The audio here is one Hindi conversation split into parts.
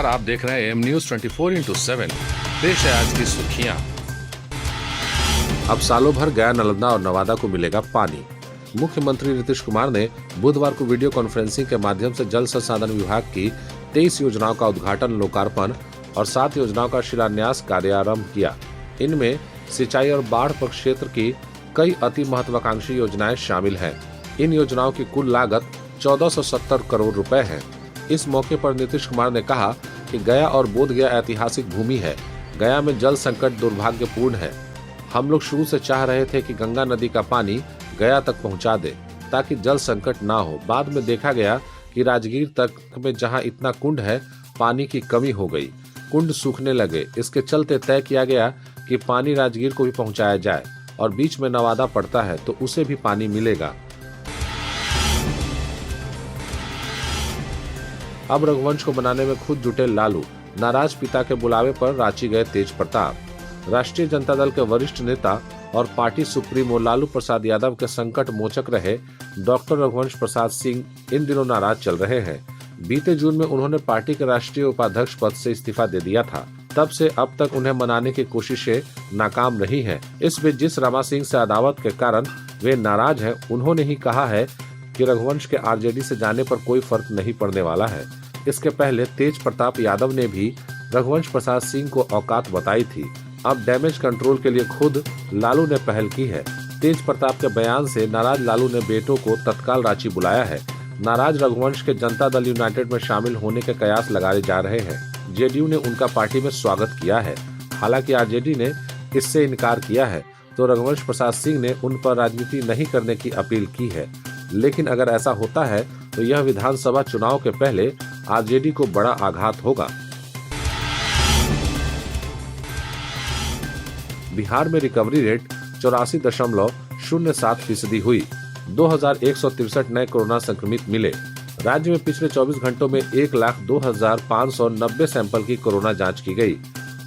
नमस्कार, आप देख रहे हैं एम न्यूज 24/7। पेश है आज की सुर्खियां। अब सालों भर गया, नालंदा और नवादा को मिलेगा पानी। मुख्यमंत्री नीतीश कुमार ने बुधवार को वीडियो कॉन्फ्रेंसिंग के माध्यम से जल संसाधन विभाग की 23 योजनाओं का उद्घाटन, लोकार्पण और 7 योजनाओं का शिलान्यास कार्यारंभ किया। इनमें सिंचाई और बाढ़ पर क्षेत्र की कई अति महत्वाकांक्षी योजनाएं शामिल हैं। इन योजनाओं की कुल लागत 1470 करोड़ रुपए है। इस मौके पर नीतीश कुमार ने कहा कि गया और बोधगया ऐतिहासिक भूमि है। गया में जल संकट दुर्भाग्यपूर्ण है। हम लोग शुरू से चाह रहे थे कि गंगा नदी का पानी गया तक पहुंचा दे ताकि जल संकट ना हो। बाद में देखा गया कि राजगीर तक में जहां इतना कुंड है, पानी की कमी हो गई, कुंड सूखने लगे। इसके चलते तय किया गया कि पानी राजगीर को भी पहुंचाया जाए और बीच में नवादा पड़ता है तो उसे भी पानी मिलेगा। अब रघुवंश को बनाने में खुद जुटे लालू। नाराज पिता के बुलावे पर रांची गए तेज प्रताप। राष्ट्रीय जनता दल के वरिष्ठ नेता और पार्टी सुप्रीमो लालू प्रसाद यादव के संकट मोचक रहे डॉक्टर रघुवंश प्रसाद सिंह इन दिनों नाराज चल रहे हैं। बीते जून में उन्होंने पार्टी के राष्ट्रीय उपाध्यक्ष पद से इस्तीफा दे दिया था। तब से अब तक उन्हें मनाने की कोशिशें नाकाम रही हैं। इस बीच जिस रमा सिंह से अदावत के कारण वे नाराज हैं, उन्होंने ही कहा है कि रघुवंश के आरजेडी से जाने पर कोई फर्क नहीं पड़ने वाला है। इसके पहले तेज प्रताप यादव ने भी रघुवंश प्रसाद सिंह को औकात बताई थी। अब डैमेज कंट्रोल के लिए खुद लालू ने पहल की है। तेज प्रताप के बयान से नाराज लालू ने बेटों को तत्काल रांची बुलाया है। नाराज रघुवंश के जनता दल यूनाइटेड में शामिल होने के कयास लगाए जा रहे हैं। जेडीयू ने उनका पार्टी में स्वागत किया है। हालांकि आरजेडी ने इससे इनकार किया है तो रघुवंश प्रसाद सिंह ने उन पर राजनीति नहीं करने की अपील की है। लेकिन अगर ऐसा होता है तो यह विधानसभा चुनाव के पहले आरजेडी को बड़ा आघात होगा। बिहार में रिकवरी रेट 84.07% हुई। 2163 नए कोरोना संक्रमित मिले। राज्य में पिछले 24 घंटों में 1,02,590 सैंपल की कोरोना जांच की गई,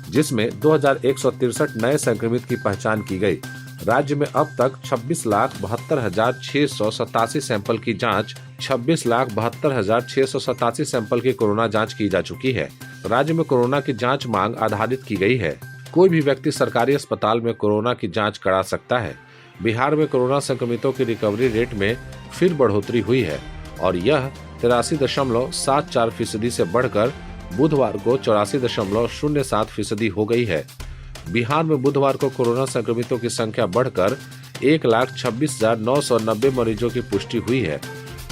जिसमें 2163 नए संक्रमित की पहचान की गई। राज्य में अब तक 26,72,687 सैंपल की जांच 26,72,687 सैंपल की कोरोना जांच की जा चुकी है। राज्य में कोरोना की जांच मांग आधारित की गई है। कोई भी व्यक्ति सरकारी अस्पताल में कोरोना की जांच करा सकता है। बिहार में कोरोना संक्रमितों की रिकवरी रेट में फिर बढ़ोतरी हुई है और यह 83.74% से बढ़कर बुधवार को 84.07% हो गई है। बिहार में बुधवार को कोरोना संक्रमितों की संख्या बढ़कर 1,26,990 मरीजों की पुष्टि हुई है,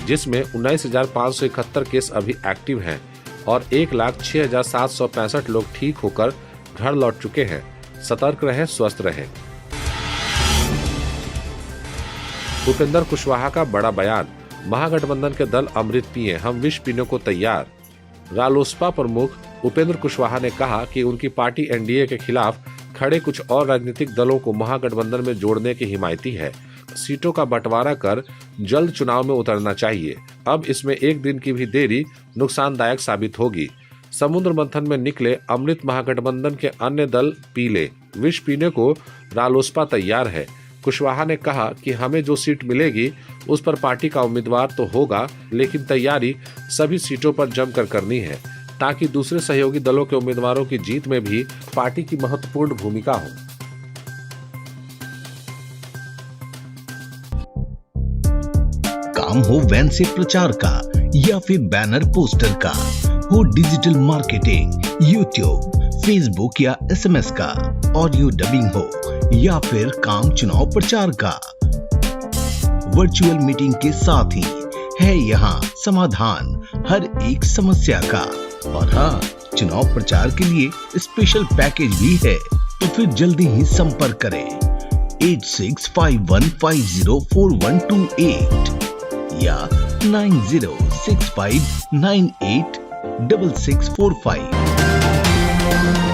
जिसमें 19,571 केस अभी एक्टिव हैं और 1,06,765 लोग ठीक होकर घर लौट चुके हैं। सतर्क रहें, स्वस्थ रहें। उपेंद्र कुशवाहा का बड़ा बयान। महागठबंधन के दल अमृत पिए, हम विष पीने को तैयार। रालोसपा प्रमुख उपेंद्र कुशवाहा ने कहा कि उनकी पार्टी एनडीए के खिलाफ खड़े कुछ और राजनीतिक दलों को महागठबंधन में जोड़ने की हिमायती है। सीटों का बंटवारा कर जल्द चुनाव में उतरना चाहिए। अब इसमें एक दिन की भी देरी नुकसानदायक साबित होगी। समुद्र मंथन में निकले अमृत महागठबंधन के अन्य दल पी ले। विष पीने को रालोसपा तैयार है। कुशवाहा ने कहा कि हमें जो सीट मिलेगी उस पर पार्टी का उम्मीदवार तो होगा, लेकिन तैयारी सभी सीटों पर जमकर करनी है ताकि दूसरे सहयोगी दलों के उम्मीदवारों की जीत में भी पार्टी की महत्वपूर्ण भूमिका हो। काम हो वैन से प्रचार का या फिर बैनर पोस्टर का, हो डिजिटल मार्केटिंग, यूट्यूब, फेसबुक या एसएमएस का, ऑडियो डबिंग हो या फिर काम चुनाव प्रचार का, वर्चुअल मीटिंग के साथ ही है यहाँ समाधान हर एक समस्या का। और हाँ, चुनाव प्रचार के लिए स्पेशल पैकेज भी है, तो फिर जल्दी ही संपर्क करें 8651504128 या 9065986645।